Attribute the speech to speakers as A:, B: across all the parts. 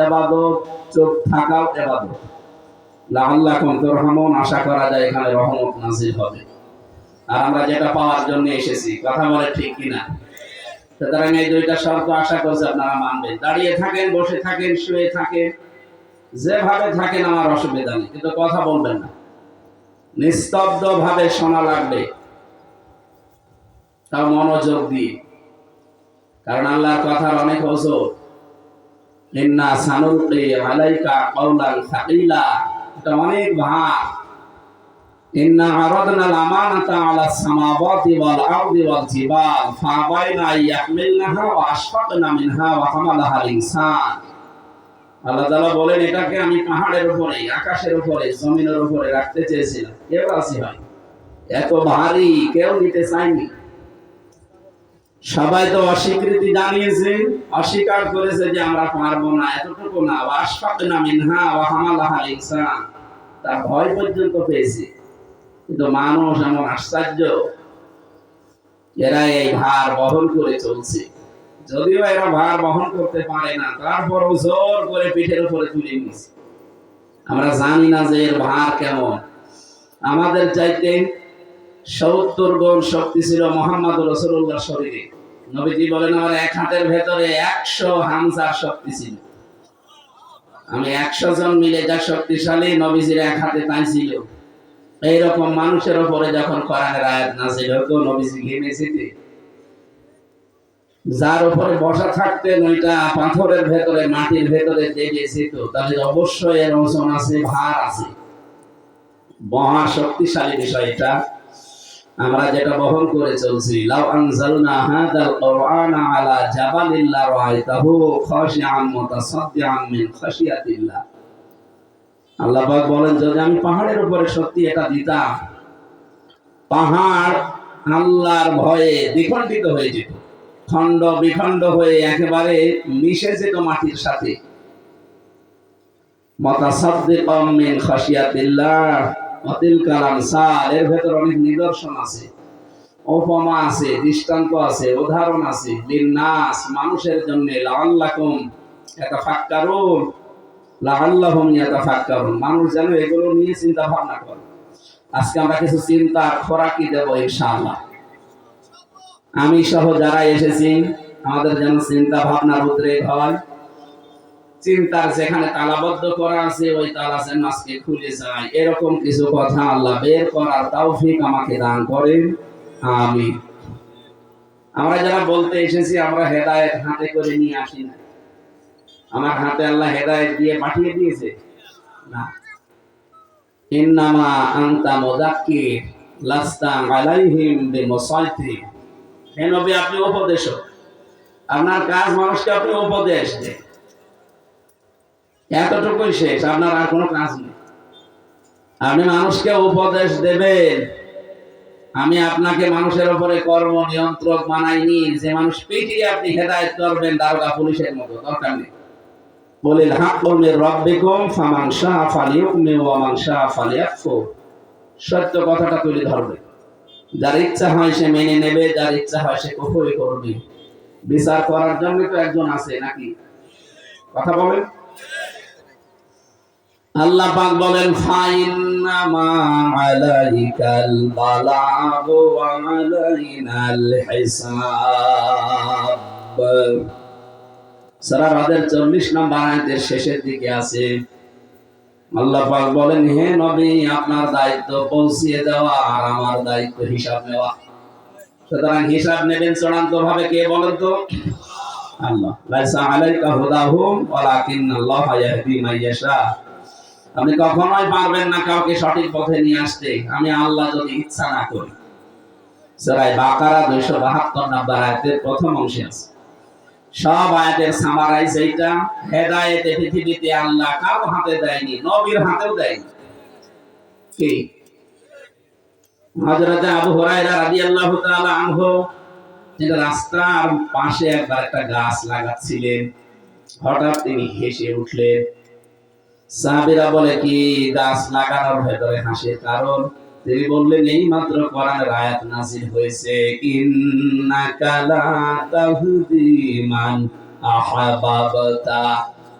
A: ইবাদত, চুপ থাকাও ইবাদত। লাআল্লাকুম তুরহামুন, আশা করা যায় এখানে রহমত নাযিল হবে। আর আমরা যেটা পাওয়ার জন্য এসেছি, কথা বলে ঠিক কিনা? সুতরাং এই দুইটা শর্ত আশা করছি আপনারা মানবেন। দাঁড়িয়ে থাকেন, বসে থাকেন, শুয়ে থাকেন, যেভাবে থাকেন আমার অসুবিধা নেই, কিন্তু কথা বলবেন না। নিস্তব্ধ ভাবে শোনা লাগবে, তাও মনোযোগ দিয়ে, কারণ আল্লাহর কথার অনেক ওজন। ইন্না সানুলকি আলাইকা কাওলান সাকিলা, এটা অনেক ভার। ইন্না আরাদনাল আমানাতা আলাস সামাওয়াতি ওয়াল আরদি ওয়াল জিবাল ফাআবাইনা আইয়াহমিলনাহা ওয়া আশফাকনা মিনহা ওয়া হামালাহাল ইনসান। আল্লাহ তাআলা বলেন, এটাকে আমি পাহাড়ের উপরে, আকাশের উপরে, জমিনের উপরে রাখতে চেয়েছিলাম, কেউ রাজি হয়। এত ভারী, কেউ নিতে চায়নি। সবাই তো অস্বীকৃতি জানিয়েছে, অস্বীকার করেছে যে আমরা পারবো না, এতটুকু না। ওয়া আশফাকনা মিনহা ওয়া হামালাহাল ইনসান, তার ভয় পর্যন্ত পেয়েছে। কিন্তু মানুষ এমন আশ্চর্য, এরা এই ভার বহন করে চলছে। যদিও এরা ভার বহন করতে পারে না, তারপরও জোর করে পিঠের উপরে তুলে নিচ্ছে। আমরা জানি না যে এর ভার কেমন। আমাদের চাইতে 70 গুণ শক্তি ছিল মুহাম্মদ রাসূলুল্লাহর শরীরে। নবীজি বলেন, আমার এক হাতের ভেতরে 100 হামজার শক্তি ছিল। আমি 100 জন মিলে যা শক্তিশালী, নবীজির এক হাতে তাই ছিল। এইরকম মানুষের উপরে যখন কোরআনের আয়াত নাযিল হতো, নবীজি ঘেমে যেতেন। যার উপরে বসা থাকতেন, ওইটা পাথরের ভেতরে, মাটির ভেতরে দেবে যেত, তাহলে অবশ্যই এর ওজন আছে, ভার আছে। মহা শক্তিশালী বিষয় এটা। আমরা যেটা বহন করে চলছি, লাউ আনজালনা হাদাল কুরআনা আলা জাবালিন লারাআইতাহু খাশিআন মুতাসাদ্দিআন মিন খাশিয়াতিল্লাহ। আল্লাহ পাক বলেন, যদি আমি পাহাড়ের উপরে সত্যি এটা দিতাম, পাহাড় আল্লাহর ভয়ে দ্বিখণ্ডিত হয়ে যেত, খণ্ড বিখণ্ড হয়ে একেবারে মিশে যেত মাটির সাথে। মুতাসাদ্দিআন মিন খাশিয়াতিল্লাহ ওয়া তিলকাল আমসাল, এর ভেতর অনেক নিদর্শন আছে, উপমা আছে, দৃষ্টান্ত আছে, উদাহরণ আছে। লিন্নাস, মানুষের জন্য। লাআল্লাকুম ইয়াতাফাক্কারুন, লাআল্লাহুম ইয়াতাফাক্কারুন, মানুষ যেন এগুলো নিয়ে চিন্তা ভাবনা করে। আজকে আমরা কিছু চিন্তা খোরাকি দেব ইনশাআল্লাহ। আমি সহ যারা এসেছি, আমাদের যেন চিন্তা ভাবনার উদ্রেক হয়। চিন্তার যেখানে তালাবদ্ধ করা আছে, ওই তালা যেন আজকে খুলে যায়, এরকম কিছু কথা আল্লাহ বের করার তৌফিক আমাকে দান করেন, আমিন। আমরা যারা বলতে এসেছি, আমরা হেদায়েত হাতে করে নিয়ে আসি না। আমার হাতে আল্লাহ হেদায়েত দিয়ে পাঠিয়ে দিয়েছে না। ইন্নামা আনতা মুযাক্কির লাস্তা আলাইহিম বিমুসাইতির। হে নবী, আপনি উপদেশক, আপনার কাজ মানুষকে আপনি উপদেশ দেন, এতটুকুই শেষ। আপনার আর কোনো কাজ নেই। আপনি মানুষকে উপদেশ দেবেন। আমি আপনাকে মানুষের উপরে কর্ম নিয়ন্ত্রক বানাইনি যে মানুষ পিটিয়ে আপনি হেদায়েত করবেন দারোগা পুলিশের মতো, দরকার নেই। বলিল হাক্কু মির রাব্বিকুম ফামান শাআ ফালিউমিন ওয়া মান শাআ ফালিয়াকফুর। সত্য কথাটা তুলে ধরবে, যার ইচ্ছা হয় সে মেনে নেবে, যার ইচ্ছা হয় সে কুফর করবে। বিচার করার জন্য তো একজন আছে নাকি? কথা বলেন। আল্লাহ পাক বলেন, ফাইন্নামা আলাইকাল বালাগু ওয়া আলাইনাল হিসাব। সূরা রাদের 40 নম্বর আয়াতের শেষের দিকে আছে। আল্লাহ পাক বলেন, হে নবী, আপনার দায়িত্ব পৌঁছিয়ে দেওয়া, আর আমার দায়িত্ব হিসাব নেওয়া। সুতরাং হিসাব নেবেন চূড়ান্ত ভাবে কে বলেন তো? আল্লাহ। লাইসা আলাইকা হুদাহুম ওয়ালাকিন্নাল্লাহা ইয়াহদি মান ইয়াশা। আপনি কখনোই পারবেন না কাউকে সঠিক পথে নিয়ে আসতে, আমি আল্লাহ যদি ইচ্ছা না করি। সূরা বাকারা 272 নম্বর আয়াতের প্রথম অংশে আছে। সব আয়াতের সামারাইজ এইটা। হেদায়েত পৃথিবীতে আল্লাহ কারো হাতে দেয়নি, নবীর হাতেও দেয়নি। কি? হযরত আবু হুরায়রা রাদিয়াল্লাহু তাআলা আনহু তিনি রাস্তার পাশে একবার একটা গাছ লাগাচ্ছিলেন, হঠাৎ তিনি হেসে উঠলেন। সাহাবীরা বলে, কি গাছ লাগানোর ভেতরে হাসির কারণ? তিনি বললেন, এই মাত্র কোরআনের আয়াত নাযিল হয়েছে, ইন্নাকা লা তাহদি মান আহাবাবতা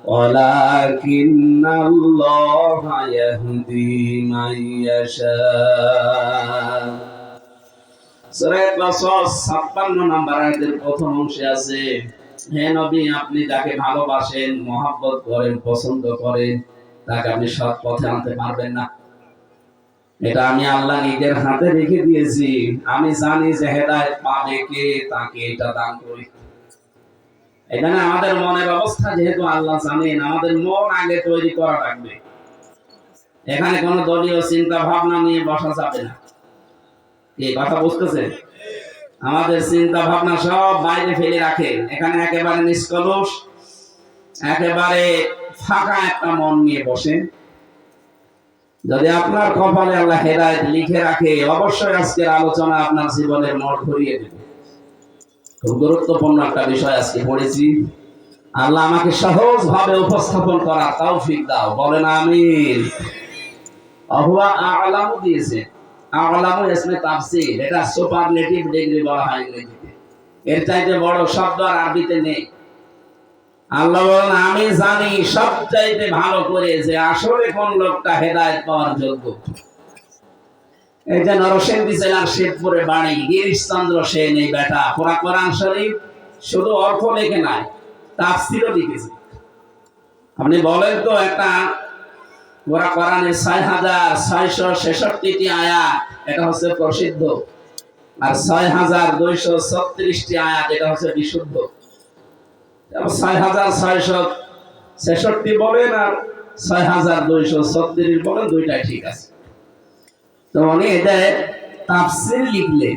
A: ওয়ালাকিন্নাল্লাহা ইয়াহদি মান ইয়াশা। সূরা কাসাস 56 নম্বর আয়াতের প্রথম অংশে আছে, হে নবী, আপনি যাকে ভালোবাসেন, মহব্বত করেন, পছন্দ করেন, তাকে আপনি সৎ পথে আনতে পারবেন না। এটা আমি আল্লাহ নিজের হাতে রেখে দিয়েছি। আমি জানি যে হেদায়েত পাবে কে, তাকে এটা দান করি। এখানে আমাদের মনের অবস্থা যেহেতু আল্লাহ জানেন, আমাদের মন আগে তৈরি করা লাগবে। এখানে কোনো দলীয় চিন্তা ভাবনা নিয়ে বসা যাবে না। এই কথা বুঝতেছেন? আমাদের চিন্তা ভাবনা সব বাইরে ফেলে রাখেন। এখানে একেবারে নিষ্কলুষ, একেবারে ফাঁকা একটা মন নিয়ে বসেন। যদি আপনার কপালে আল্লাহ হেদায়েত লিখে রাখে, অবশ্যই আজকের আলোচনা আপনার জীবনের মোড় ঘুরিয়ে দেবে। খুব গুরুত্বপূর্ণ একটা বিষয় আজকে পড়েছি। আল্লাহ আমাকে সহজ ভাবে উপস্থাপন করার তৌফিক দাও, বলেন আমিন। আহুয়া আ'লামু দিয়েছে, আ'লামু ইসমে তাফসীর, এটা সুপারলেটিভ ডিগ্রি বলা হয় ইংরেজিতে। এর চাইতে বড় শব্দ আর আরবিতে নেই। আল্লাহ বলেন, আমি জানি সবচাইতে ভালো করে যে আসলে কোন লোকটা হেদায়েত পাওয়ার যোগ্য। এই যে নরসিংদী জেলার শেখপুরে বাড়ি, গিরিশচন্দ্র সেন এই বেটা পুরা কোরআন শরীফ শুধু অর্থ লেখে নাই, তাফসীরও লিখেছে। আপনি বলেন তো, একটা পুরা কোরআনের ৬৬৬৬টি আয়াত, এটা হচ্ছে প্রসিদ্ধ, আর ৬২৩৬টি আয়াত এটা হচ্ছে বিশুদ্ধ। ৬৬৬৬ বলেন আর ৬২৩৬ বলেন, দুইটাই ঠিক আছে। তো উনি এটা তাফসীর লিখলেন।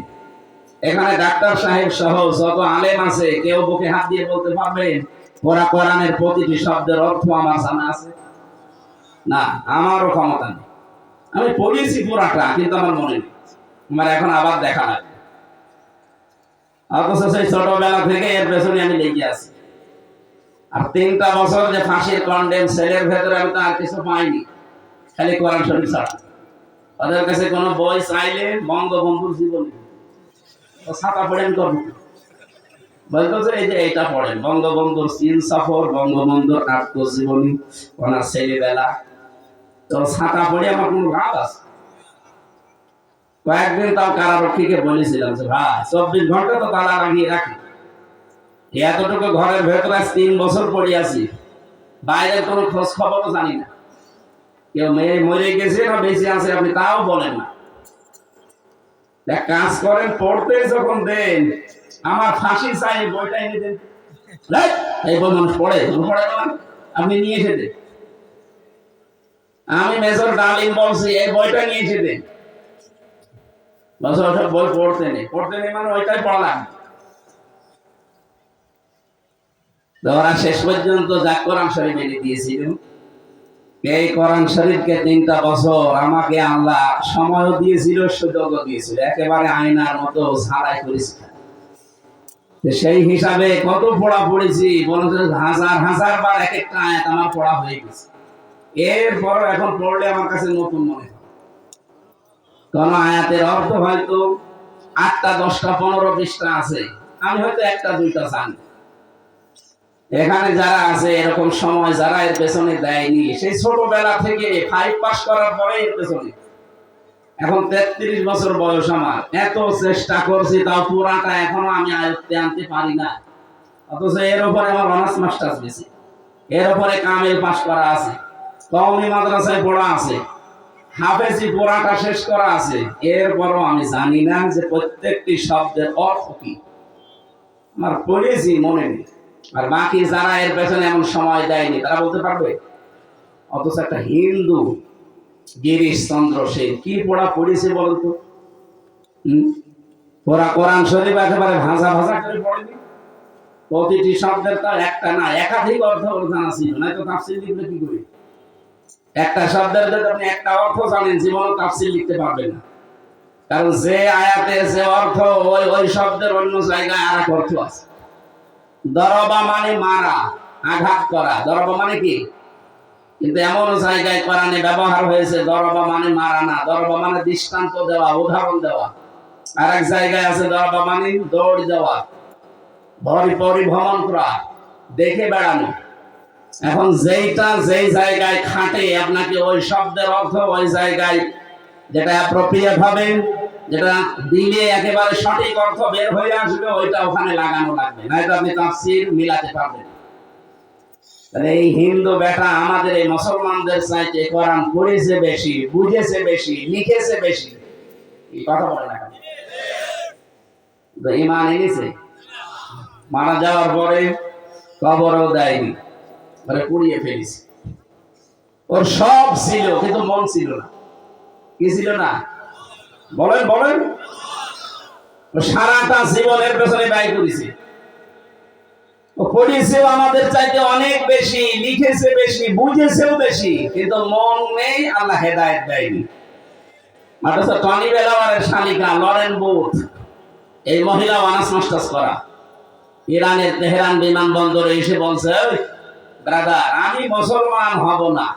A: এখানে ডাক্তার সাহেব সহ যত আলেম আছে, কেউ বুকে হাত দিয়ে বলতে পারবেন পুরা কোরআনের প্রতিটি শব্দের অর্থ আমার জানা আছে? না, আমারও ক্ষমতা নেই। আমি পড়িয়েছি পুরাটা, কিন্তু আমার মনে নেই। আমার এখন আবার দেখা লাগবে। অথচ সেই ছোটবেলা থেকে এর পেছনে আমি লেগে আছি। আর 3টা বছর যে ফাঁসির কন্ডেম সেলের ভেতরে, আমি তো আর কিছু পাইনি, খালি কোরআন শরীফ ছাড়া। ওদের কাছে কোনো বই চাইলে বঙ্গবন্ধুর জীবনী, ছাতা পড়েন করবো, বলতো এই যে এটা পড়েন, বঙ্গবন্ধুর চীন সফর, বঙ্গবন্ধুর আত্মজীবনী, ওনার ছেলেবেলা। তো ছাতা পড়ে আমার কোনো লাভ আছে? কয়েকদিন তাও কারারক্ষীকে বলেছিলাম যে ভাই 24 ঘন্টা তো তালা লাগিয়ে রাখি, এতটুকু ঘরের ভেতরে 3 বছর পড়ে আছি, বাইরের কোনো খোঁজ খবরও জানি না। কেউ মেয়ে মরে গেছে না বেঁচে আছে আপনি তাও বলেন না। এক কাজ করেন, পড়তে যখন দেন, আমার ফাঁসি চাই বইটা এনে দেন। এই বই মানুষ পড়ে পড়ে না, আপনি নিয়ে এসে দেন। আমি মেজর ডালিম বলছি, এই বইটা নিয়ে এসে দেন। বছর বই পড়তে নেই মানে ওইটাই পড়লাম। ওরা শেষ পর্যন্ত যা কোরআন শরীফ এনে দিয়েছিল, এই কোরআন শরীফকে 3টা বছর আমাকে আল্লাহ সময়ও দিয়েছিল, সুযোগও দিয়েছিল, একেবারে আয়নার মতো ঝালাই করেছিল। সেই হিসাবে কত পড়া পড়েছি, বলতে হাজার হাজার বার এক একটা আয়াত আমার পড়া হয়ে গেছে। এরপরও এখন পড়লে আমার কাছে নতুন মনে হয়। কোন আয়াতের অর্থ হয়তো 8টা 10টা 15 20টা আছে, আমি হয়তো 1টা 2টা জানি। এখানে যারা আছে এরকম সময় যারা এর পেছনে দেয়নি, সেই ছোটবেলা থেকে 5 পাস করার পরে এর পেছনে, এখন 33 বছর বয়স আমার, এত চেষ্টা করছি তাও পুরাটা এখনো আমি আয়ত্তে আনতে পারি না। অথচ এর উপরে আমার অনার্স মাস্টার্স বেশি, এর উপরে কামেল পাস করা আছে, কওমি মাদ্রাসায় পড়া আছে, হাফেজি পুরাটা শেষ করা আছে। এরপরও আমি জানি না যে প্রত্যেকটি শব্দের অর্থ কি। আমার পড়েছি মনে নেই। আর বাকি যারা এর পেছনে এমন সময় দেয়নি তারা বলতে পারবে? অথচ একটা হিন্দু গিরিশচন্দ্র সেন কি পড়া পড়েছে বলতো? ওরা কোরআন শরীফ একেবারে ভাষা ভাষা করে পড়েনি। প্রতিটি শব্দের তার একটা না একাধিক অর্থ জানা ছিল, নয়তো তাফসীর লিখবে কি করে? একটা শব্দের যদি আপনি একটা অর্থ জানেন, জীবনে তাফসীর লিখতে পারবেন না। কারণ যে আয়াতে যে অর্থ, ওই ওই শব্দের অন্য জায়গায় আরেক অর্থ আছে। দরবা মানে মারা, আঘাত করা, দরবা মানে কি? কিন্তু এমন জায়গায় কোরআনে ব্যবহার হয়েছে দরবা মানে মারা না, দরবা মানে দৃষ্টান্ত দেওয়া, উদাহরণ দেওয়া। আরেক জায়গায় আছে দরবা মানে দৌড় দেওয়া, পরিভ্রমণ করা, দেখে বেড়ানো। এখন যেইটা যেই জায়গায় খাটে আপনাকে ওই শব্দের অর্থ ওই জায়গায় যেটা অ্যাপ্রোপ্রিয়েট হবে, যেটা দিলে একেবারে সঠিক অর্থ বের হয়ে আসবে, ওইটা ওখানে লাগানো লাগবে, না এটা আপনি তাফসীর মিলাতে পারবেন। তাহলে এই হিন্দু বেটা আমাদের এই মুসলমানদের চাইতে কোরআন পড়েছে বেশি, বুঝেছে বেশি, লিখেছে বেশি, এই কথা বলে না কেন? তো ঈমান এনেছে, মারা যাওয়ার পরে কবরও দেয়নি, মানে পুড়িয়ে ফেলেছে। ওর সব ছিল কিন্তু মন ছিল না। কি ছিল না? বলেন বলেন। সারাটা জীবনের পেছনে ব্যয় করেছে। ও পড়েছেও আমাদের চাইতে অনেক বেশি, লিখেছে বেশি, বুঝেছেও বেশি, কিন্তু মন নেই, আল্লাহ হেদায়েত দেয়নি। অথচ টনি বেলাওয়ারের শালিকা লরেন বুথ, এই মহিলা অনার্স মাস্টার্স করা, ইরানের তেহরান বিমানবন্দরে এসে বলছে, ব্রাদার আমি মুসলমান হব না,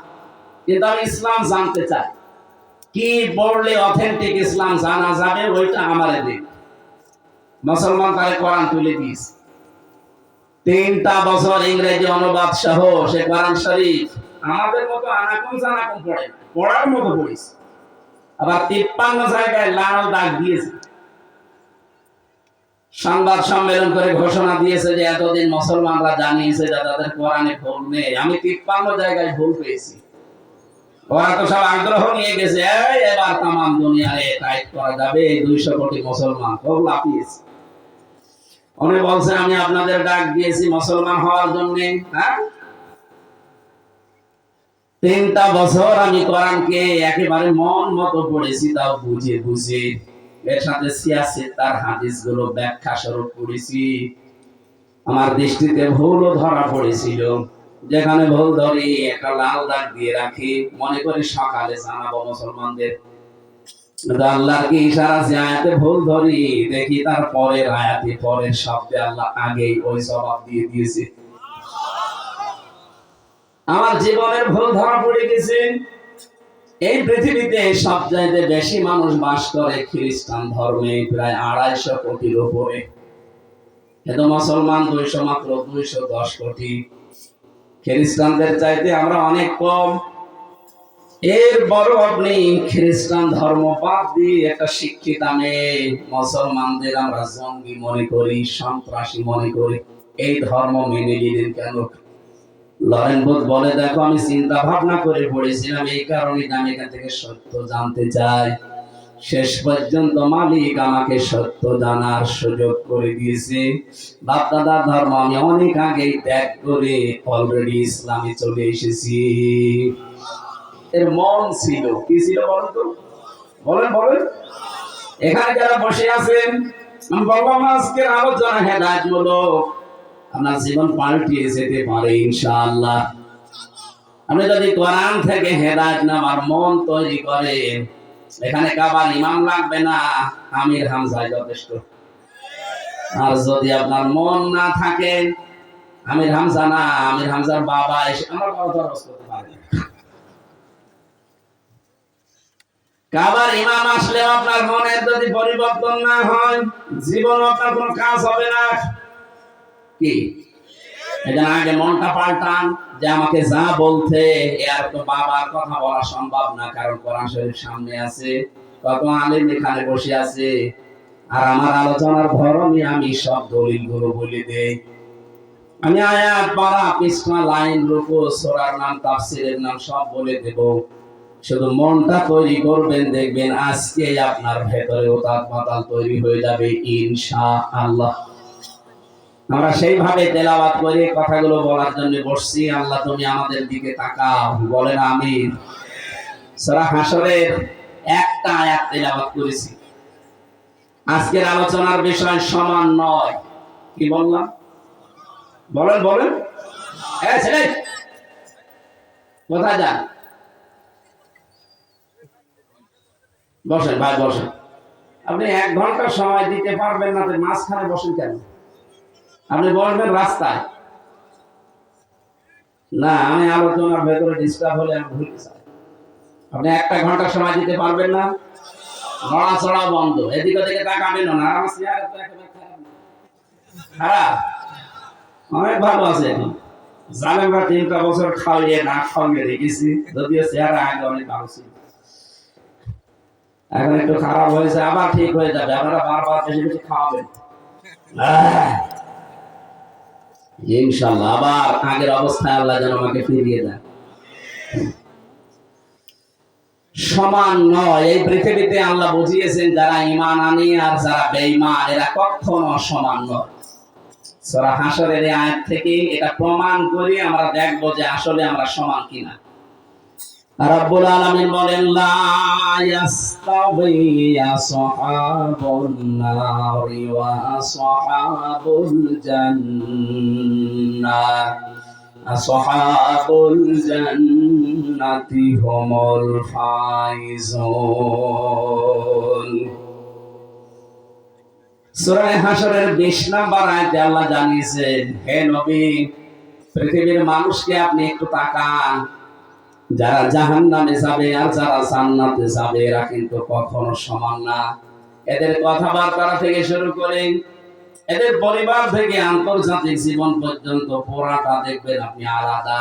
A: কিন্তু আমি ইসলাম জানতে চাই, কি পড়লে অথেন্টিক ইসলাম জানা যাবে ওইটা আমারে দিন। মুসলমান তারে কোরআন তুলে দিয়েছে। 3টা বছর ইংরেজি অনুবাদ সহ সে কোরআন শরীফ আমাদের মতো আনাকুম জানাকুম পড়ে, পড়ার মতো পড়েছে। আবার 53 জায়গায় লাল দাগ দিয়েছে। সংবাদ সম্মেলন করে ঘোষণা দিয়েছে যে এতদিন মুসলমানরা জানিয়েছে যে তাদের কোরআনে ভুল নেই, আমি 53 জায়গায় ভুল পেয়েছি। ওরা তো সব আগ্রহ নিয়ে গেছে, এবার তামাম দুনিয়ায় টাইট করা যাবে, 200 কোটি মুসলমান খুব লাফিয়েছে। উনি বলছে আমি আপনাদের ডাক দিয়েছি মুসলমান হওয়ার জন্য। হ্যাঁ, 3টা বছর আমি কোরআনকে একেবারে মন মতো পড়েছি, তাও বুঝে বুঝে, এর সাথে সিয়াসেত তার হাদিস গুলো ব্যাখ্যা স্বরূপ পড়েছি। আমার দৃষ্টিতে ভুলও ধরা পড়েছিল, যেখানে ভুল ধরি একটা লাল দাগ দিয়ে রাখি, মনে করি সকালে জানাবো মুসলমানদের। আল্লাহর কি ইশারা, যে আয়াতে ভুল ধরি দেখি তার পরের আয়াতে পরের শব্দে আল্লাহ আগেই ওই জবাব দিয়ে দিয়েছে। আমার জীবনের ভুল ধরা পড়ে গেছে। এই পৃথিবীতে সবচাইতে বেশি মানুষ বাস করে খ্রিস্টান ধর্মে, প্রায় 250 কোটির উপরে, কিন্তু মুসলমান 200, মাত্র 210 কোটি। খ্রিস্টানদের চাইতে আমরা অনেক কম। এর বড় আপনি খ্রিস্টান ধর্ম বাদ দিয়ে একটা শিক্ষিত মেয়ে মুসলমানদের আমরা জঙ্গি মনে করি, সন্ত্রাসী মনে করি, এই ধর্ম মেনে নিলেন কেন? লরেন বুথ বলে, দেখো আমি চিন্তা ভাবনা করে পড়েছিলাম, এই কারণে আমি এখান থেকে সত্য জানতে চাই। শেষ পর্যন্ত মালিক আমাকে সত্য জানার সুযোগ করে দিয়েছে। বাপ দাদার ধর্ম আমি অনেক আগেই ত্যাগ করে অলরেডি ইসলামে চলে এসেছি। এর মন ছিল, কি ছিল বলেন তো? বলেন বলেন। এখানে যারা বসে আছেন, আমি বললাম আজকের আলোচনা হেদায়েতমূলক, আপনার জীবন পাল্টিয়ে যেতে পারে ইনশাআল্লাহ। আপনি যদি কোরআন থেকে হেদায়েত নামার মন তৈরি করেন, এখানে কাবার ইমাম লাগবে না, আমির হামজাই যথেষ্ট। আর যদি আপনার মন না থাকে, আমির হামজা না, আমির হামজার বাবা এসে আমার কথা করতে পারে। কাবার ইমাম আসলে আপনার মনের যদি পরিবর্তন না হয়, জীবন আপনার কোনো কাজ হবে না। কি এজন্য আগে মনটা পাল্টান, যে আমাকে যা বলতে এর তো বাবার কথা বলা সম্ভব না, কারণ কোরআন শরীফ সামনে আছে, কত আলেম এখানে বসে আছে, আর আমার আলোচনার ধরনই আমি সব দলিলগুলো বলে দেই। আমি আয়াত পারা পৃষ্ঠা লাইন রূপো সূরার নাম তাফসীরের নাম সব বলে দেব। শুধু মনটা তৈরি করবেন, দেখবেন আজকে আপনার ভেতরে ওতাল পাতাল তৈরি হয়ে যাবে ইনশাআল্লাহ। আমরা সেইভাবে তেলাওয়াত করে কথাগুলো বলার জন্য বসছি। আল্লাহ তুমি আমাদের দিকে তাকাও, বলেন আমিন। সূরা হাশরের একটা আয়াত তেলাওয়াত করেছি। আজকের আলোচনার বিষয় সমান নয়। কি বললাম? বলেন বলেন। এই ছেলে কোথায় যান? বসেন ভাই, বসেন। আপনি 1 ঘন্টা সময় দিতে পারবেন না, তো মাঝখানে বসেন কেন? আপনি বলবেন রাস্তায় না, আমি আলোচনার ভেতরে ডিস্টার্ব হলে আমি ভুলতে চাই। আপনি 1টা ঘন্টা সময় দিতে পারবেন না? নড়াচড়া বন্ধ, এদিকে ওদিকে তাকাবেন না। আমার চেহারা তো একেবারে খারাপ, অনেক ভালো আছে এখন। জালেমরা 3টা বছর খাওয়িয়ে না খাওয়িয়ে রেখেছি, যদিও চেহারা আগে অনেক ভালো ছিল, এখন একটু খারাপ হয়েছে, আবার ঠিক হয়ে যাবে। আপনারা বারবার বেশি বেশি খাওয়াবেন, ইনশাআল্লাহ আবার আগের অবস্থায় আল্লাহ যেন আমাকে ফিরিয়ে দেন। সমান নয় এই পৃথিবীতে, আল্লাহ বুঝিয়েছেন যারা ঈমান আনে আর যারা বেঈমান এরা কখনো সমান নয়। সূরা হাশরের এই আয়াত থেকে এটা প্রমাণ করে আমরা দেখব যে আসলে আমরা সমান কিনা। রব্বুল আলামিন বলেন, লা ইয়াস্তাবি আসহাবুন নারি ওয়া আসহাবুল জান্নাহ, আসহাবুল জান্নাতি হুমুল ফাইজুন। সূরা হাশরের 20 নম্বর আয়াতে আল্লাহ জানিয়েছেন, হে নবী, পৃথিবীর মানুষকে আপনি একটু তাকান, যারা জাহান্নামে যাবে আর যারা জান্নাতে যাবে এরা কিন্তু কখনো সমান না। এদের কথাবার্তা থেকে শুরু করে এদের পরিবার থেকে আন্তর্জাতিক জীবন পর্যন্ত পুরাটা দেখবেন আপনি আলাদা।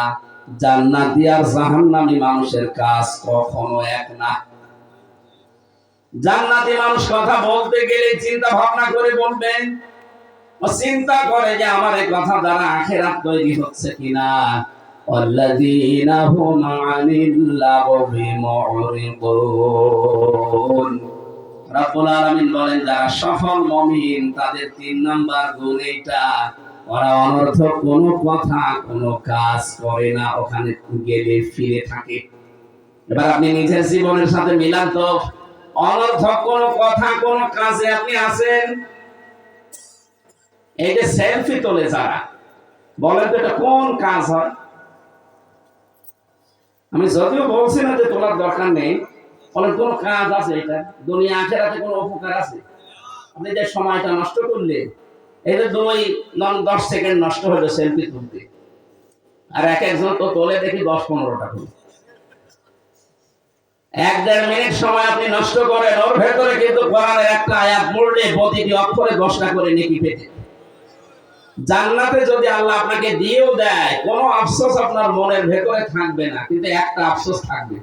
A: জান্নাতি আর জাহান্নামী মানুষের কাজ কখনো এক না। জান্নাতি মানুষ কথা বলতে গেলে চিন্তা ভাবনা করে বলবেন, ও চিন্তা করে যে আমার এই কথা দ্বারা আখিরাত তৈরি হচ্ছে কিনা। والذين هم عن اللغو معرضون। রব্বুল আলামিন বলেন, যারা সফল মুমিন তাদের 3 নাম্বার গুণ এটা, ওরা অনর্থক কোনো কথা কোনো কাজ করে না, ওখানে গেলে ফিরে থাকে। এবার আপনি নিজের জীবনের সাথে মিলান তো, অনর্থক কোনো কথা কোনো কাজে আপনি আছেন? এই যে সেলফি তোলে যারা, বলেন তো এটা কোন কাজ হয়? আমি যদিও বলছি না যে তোলার দরকার নেই, বলেন কোন কাজ আছে এটা? দুনিয়া আখিরাতে কোনো উপকার আছে? আপনি যে সময়টা নষ্ট করলে, এই যে 10 সেকেন্ড নষ্ট হলো সেলফি তুলতে, আর একজন তো তোলে দেখি 10-15টা করে। 1-1.5 মিনিট সময় আপনি নষ্ট করেন, ওর ভেতরে কিন্তু কোরআনের একটা আয়াত পড়লে প্রতিটি অক্ষরে 10টা করে নেকি পেতে। জান্নাতে যদি আল্লাহ আপনাকে দিয়েও দেয়, কোনো আফসোস আপনার মনের ভেতরে থাকবে না, কিন্তু একটা আফসোস থাকবে,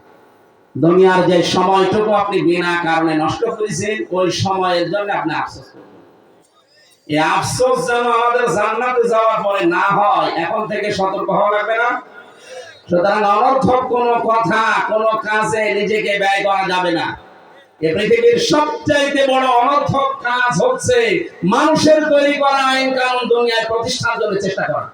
A: দুনিয়ার যে সময়টুকু আপনি বিনা কারণে নষ্ট করেছেন ওই সময়ের জন্য আপনি আফসোস করবেন। এই আফসোস যেন আমাদের জান্নাতে যাওয়ার পরে না হয়, এখন থেকে সতর্ক হওয়া লাগবে না? সুতরাং অনর্থক কোনো কথা কোনো কাজে নিজেকে ব্যয় করা যাবে না। এই পৃথিবীর সবচাইতে বড় অনর্থক কাজ হচ্ছে মানুষের তৈরি করা আইন কানুন দুনিয়ায় প্রতিষ্ঠার জন্য চেষ্টা করা।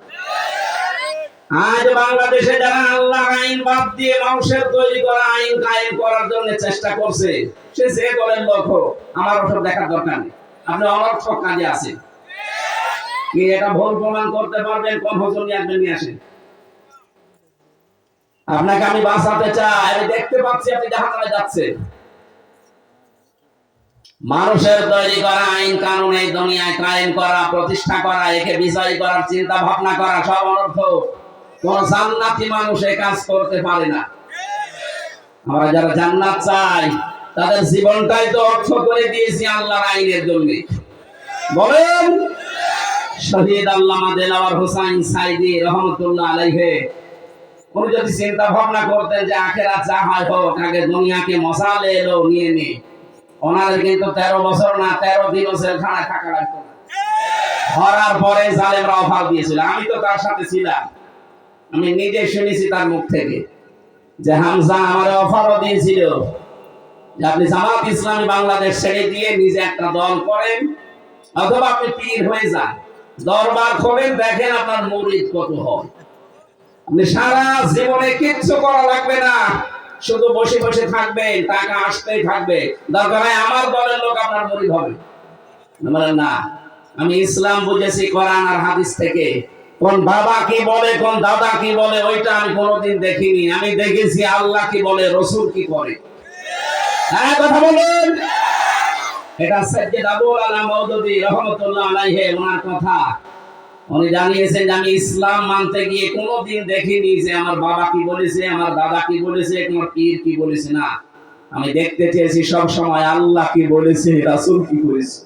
A: আজ বাংলাদেশে যারা আল্লাহর আইন বাদ দিয়ে মানুষের তৈরি করা আইন কায়েম করার জন্য চেষ্টা করছে, সে যে দলের লোক হোক, আমার ওসব দেখার দরকার নেই। আপনি অনর্থক কাজে আছেন কি এটা ভুল প্রমাণ করতে পারবেন? কোন হুজুর নিয়ে আসেন। আপনাকে আমি বাঁচাতে চাই, আমি দেখতে পাচ্ছি আপনি জাহান্নামে যাচ্ছেন। মানুষের তৈরি করা আইন কানুন এই দুনিয়ায় কায়েম করা প্রতিষ্ঠা করা, একে বিজয় করার চিন্তা ভাবনা করা সব অনর্থক। কোন জান্নাতি মানুষ এই কাজ করতে পারে না। আমরা যারা জান্নাত চাই তাদের জীবনটাই তো অর্থ করে দিয়েছি আল্লাহর আইনের জন্য। বলেন, শহীদ আল্লামা দেলাওয়ার হোসাইন সাইদি রহমতুল্লাহ আলাইহি উনি যদি চিন্তা ভাবনা করতেন যে আখিরাত যা হয় হোক, আগে দুনিয়াকে মশালে এলো নিয়ে নে, ওনার কিন্তু 13 বছর না 13 দিনও জেলখানায় থাকা লাগতো না। ধরার পরে জালেমরা অফার দিয়েছিল, আমি তো তার সাথে ছিলাম, আমি নিজে শুনেছি তার মুখ থেকে যে হামজা আমার অফারও দিয়েছিল যে আপনি জামাত ইসলামী বাংলাদেশ ছেড়ে দিয়ে নিজে একটা দল করেন, অথবা আপনি পীর হয়ে যান, দরবার খোলেন, দেখেন আপনার মুরিদ কত হয়। আপনি সারা জীবনে কিচ্ছু করা লাগবে না, শুধু বসে বসে থাকবেন, টাকা আসতেই থাকবে, দরকার হয় আমার দলের লোক আপনার মুরিদ হবে। না, আমি ইসলাম বুঝেছি কোরআন আর হাদিস থেকে। কোন বাবা কি বলে কোন দাদা কি বলে ওইটা আমি কোনোদিন দেখিনি, আমি দেখেছি আল্লাহ কি বলে রাসূল কি করে। হ্যাঁ, কথা বলুন। এটা সাইয়্যিদ আবুল আলা মওদুদী রাহমাতুল্লাহ আলাইহি ওনার কথা। উনি জানিয়েছেন যে আমি ইসলাম মানতে গিয়ে কোনোদিন দেখিনি যে আমার বাবা কি বলেছে, আমার দাদা কি বলেছে, আমার পীর কি বলেছে। না, আমি দেখতে চেয়েছি সব সময় আল্লাহ কি বলেছে, রাসূল কি করেছে।